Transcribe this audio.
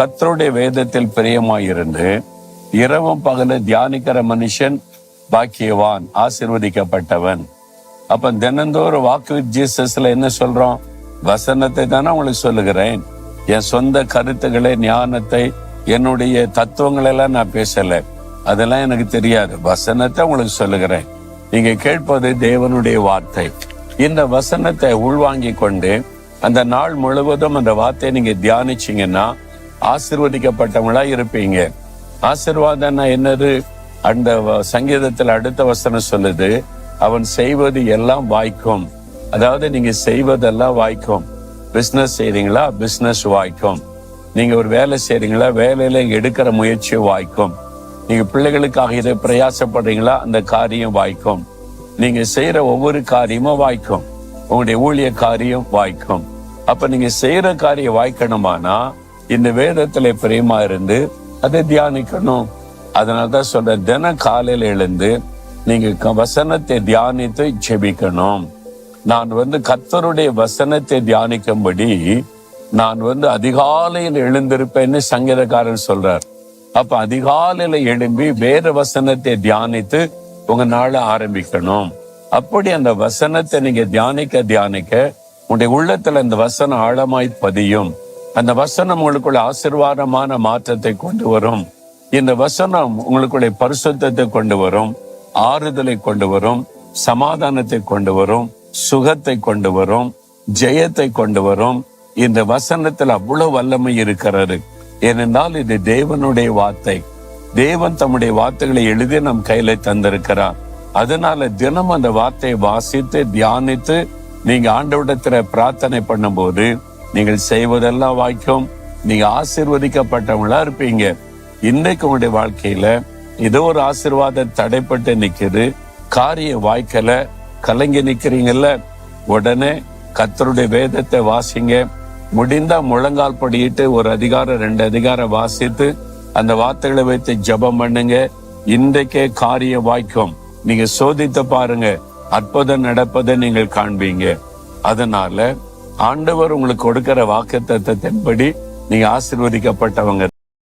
கர்த்தருடைய வேதத்தில் பிரியமாயிருந்து இரவும் பகல தியானிக்கிற மனுஷன் பாக்கியவான், ஆசீர்வதிக்கப்பட்டவன். அப்ப தினந்தோறும் வாக் வித் ஜீசஸ்ல என்ன சொல்றோம்? வசனத்தை தானே உங்களுக்கு சொல்லுகிறேன். என் சொந்த கருத்துக்களை, ஞானத்தை, என்னுடைய தத்துவங்களை எல்லாம் நான் பேசல. அதெல்லாம் எனக்கு தெரியாது. வசனத்தை உங்களுக்கு சொல்லுகிறேன். நீங்க கேட்பது தேவனுடைய வார்த்தை. இந்த வசனத்தை உள்வாங்கி கொண்டு அந்த நாள் முழுவதும் அந்த வார்த்தையை நீங்க தியானிச்சீங்கன்னா ஆசீர்வதிக்கப்பட்டவங்களா இருப்பீங்க. ஆசீர்வாதம்னா என்னது? அந்த சங்கீதத்தில் அடுத்த வசனம் சொல்லுது, அவன் செய்வது எல்லாம் வாய்க்கும். அதாவது நீங்க செய்வதெல்லாம் வாய்க்கும். பிசினஸ் செய்றீங்களா? பிசினஸ் வாய்க்கும். நீங்க ஒரு வேலை செய்றீங்களா? வேலையில எடுக்கிற முயற்சி வாய்க்கும். நீங்க பிள்ளைகளுக்காக இதை பிரயாசப்படுறீங்களா? அந்த காரியம் வாய்க்கும். நீங்க செய்யற ஒவ்வொரு காரியமும் வாய்க்கும். உங்களுடைய ஊழிய காரியம் வாய்க்கும். அப்ப நீங்க செய்யற காரியம் வாய்க்கணுமானா இந்த வேதத்துல பிரியமா இருந்து அதை தியானிக்கணும். அதனால்தான் சொல்ற, தினம் காலையில எழுந்து நீங்க வசனத்தை தியானித்து ஜெபிக்கணும். நான் கர்த்தருடைய வசனத்தை தியானிக்கும்படி நான் அதிகாலையில் எழுந்திருப்பேன்னு சங்கீதக்காரன் சொல்றார். அப்ப அதிகாலையில எழும்பி வேற வசனத்தை தியானித்து உங்க நாளை ஆரம்பிக்கணும். அப்படி அந்த வசனத்தை நீங்க தியானிக்க உங்களுடைய உள்ளத்துல இந்த வசனம் ஆழமாய் பதியும். அந்த வசனம் உங்களுக்குள்ள ஆசீர்வாதமான மாற்றத்தை கொண்டு வரும். இந்த வசனம் உங்களுக்குள்ள பரிசுத்தத்தை கொண்டு வரும், ஆறுதலை கொண்டு வரும், சமாதானத்தை கொண்டு வரும், சுகத்தை கொண்டு வரும், ஜெயத்தை கொண்டு வரும். இந்த வசனத்தில் அவ்வளவு வல்லமை இருக்கிறது. ஏனென்றால் இது தேவனுடைய வார்த்தை. தேவன் தம்முடைய வார்த்தைகளை எழுதி நம் கையில தந்திருக்கிறார். அதனால தினம் அந்த வார்த்தையை வாசித்து தியானித்து நீங்க ஆண்டவரிடத்துல பிரார்த்தனை பண்ணும்போது நீங்கள் செய்வதெல்லாம் வாய்க்கும். நீங்க ஆசீர்வதிக்கப்பட்டவங்களா இருப்பீங்க. இன்னைக்கு உங்களுடைய வாழ்க்கையில ஏதோ ஒரு ஆசீர்வாதம் தடைப்பட்டு நிக்குது, காரிய வாய்க்கல, கலங்கி நிக்கிறீங்கல்ல, உடனே கர்த்தருடைய வேதத்தை வாசிங்க. முடிந்தா முழங்கால் படியிட்டு ஒரு அதிகாரம் 2 அதிகாரம் வாசித்து அந்த வார்த்தைகளை வைத்து ஜெபம் பண்ணுங்க. இன்றைக்கே காரியம் வாய்க்கும். நீங்க சோதித்து பாருங்க, அற்புதம் நடப்பதை நீங்கள் காண்பீங்க. அதனால ஆண்டவர் உங்களுக்கு கொடுக்கிற வாக்குத்தத்தத்தின்படி நீங்க ஆசீர்வதிக்கப்பட்டவங்க.